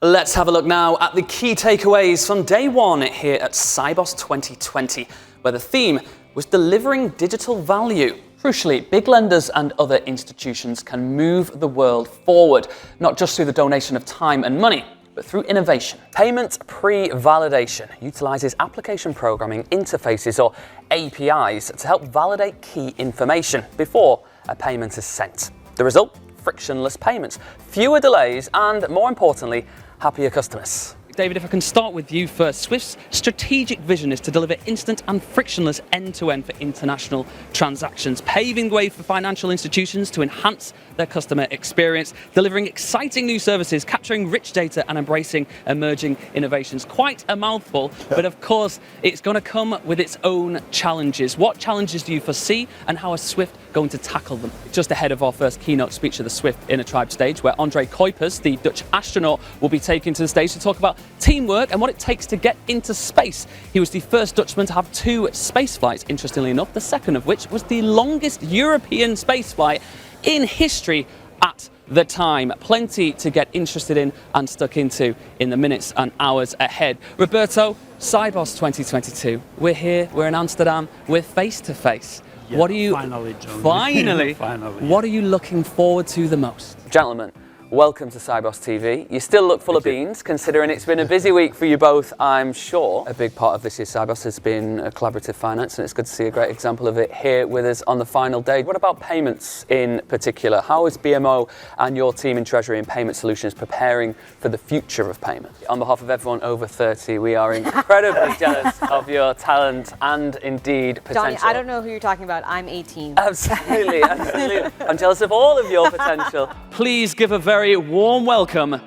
Let's have a look now at the key takeaways from day one here at SIBOS 2020, where the theme was delivering digital value. Crucially, big lenders and other institutions can move the world forward, not just through the donation of time and money, but through innovation. Payment pre-validation utilizes application programming interfaces or APIs to help validate key information before a payment is sent. The result? Frictionless payments, fewer delays, and more importantly, happier customers. David, if I can start with you first. Swift's strategic vision is to deliver instant and frictionless end-to-end for international transactions, paving the way for financial institutions to enhance their customer experience, delivering exciting new services, capturing rich data and embracing emerging innovations. Quite a mouthful, but of course it's going to come with its own challenges. What challenges do you foresee and how is Swift going to tackle them? Just ahead of our first keynote speech of the Swift Inner Tribe stage, where André Kuipers, the Dutch astronaut, will be taken to the stage to talk about teamwork and what it takes to get into space. He was the first Dutchman to have 2 space flights, interestingly enough, the second of which was the longest European space flight in history at the time. Plenty to get interested in and stuck into in the minutes and hours ahead. Roberto, SIBOS 2022. We're here, we're in Amsterdam, we're face to face. Yeah, what are you finally, Jonny. Finally. Finally. What are you looking forward to the most? Gentlemen, welcome to SIBOS TV. You still look full of beans, considering it's been a busy week for you both, I'm sure. A big part of this year's SIBOS has been collaborative finance, and it's good to see a great example of it here with us on the final day. What about payments in particular? How is BMO and your team in Treasury and Payment Solutions preparing for the future of payment? On behalf of everyone over 30, we are incredibly jealous of your talent and indeed potential. Jonny, I don't know who you're talking about. I'm 18. Absolutely, absolutely. I'm jealous of all of your potential. Please give a very warm welcome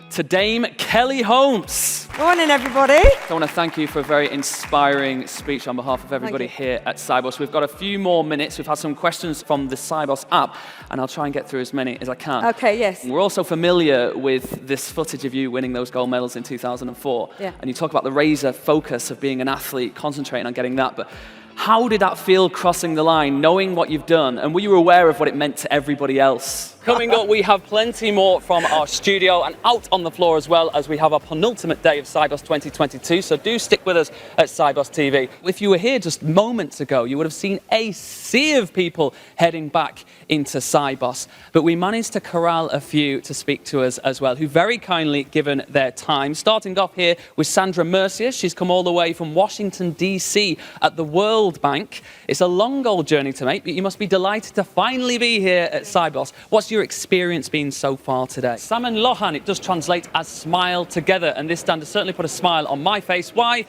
to Dame Kelly Holmes. Morning, everybody. I want to thank you for a very inspiring speech on behalf of everybody here at SIBOS. We've got a few more minutes. We've had some questions from the SIBOS app, and I'll try and get through as many as I can. Okay, yes. We're also familiar with this footage of you winning those gold medals in 2004. Yeah. And you talk about the razor focus of being an athlete, concentrating on getting that. But how did that feel crossing the line, knowing what you've done? And were you aware of what it meant to everybody else? Coming up, we have plenty more from our studio and out on the floor as well, as we have our penultimate day of SIBOS 2022. So do stick with us at SIBOS TV. If you were here just moments ago, you would have seen a sea of people heading back into SIBOS. But we managed to corral a few to speak to us as well, who very kindly given their time. Starting off here with Sandra Mercier. She's come all the way from Washington, D.C. at the World Bank. It's a long old journey to make, but you must be delighted to finally be here at SIBOS. What's your experience been so far today? Salmon Lohan, it does translate as smile together, and this stand has certainly put a smile on my face. Why?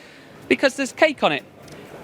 Because there's cake on it.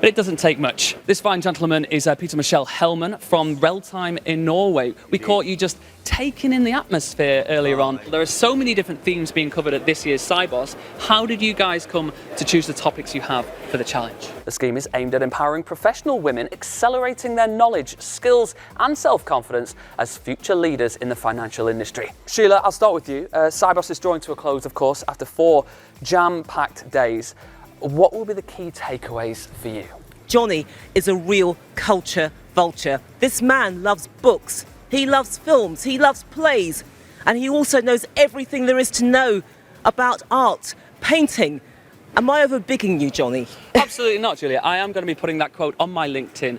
But it doesn't take much. This fine gentleman is Peter Michelle Hellman from Reltime in Norway. We caught you just taking in the atmosphere earlier on. There are so many different themes being covered at this year's SIBOS. How did you guys come to choose the topics you have for the challenge? The scheme is aimed at empowering professional women, accelerating their knowledge, skills and self-confidence as future leaders in the financial industry. Sheila, I'll start with you. SIBOS is drawing to a close, of course, after 4 jam-packed days. What will be the key takeaways for you? Jonny is a real culture vulture. This man loves books, he loves films, he loves plays, and he also knows everything there is to know about art, painting. Am I overbigging you, Jonny? Absolutely not, Julia. I am going to be putting that quote on my LinkedIn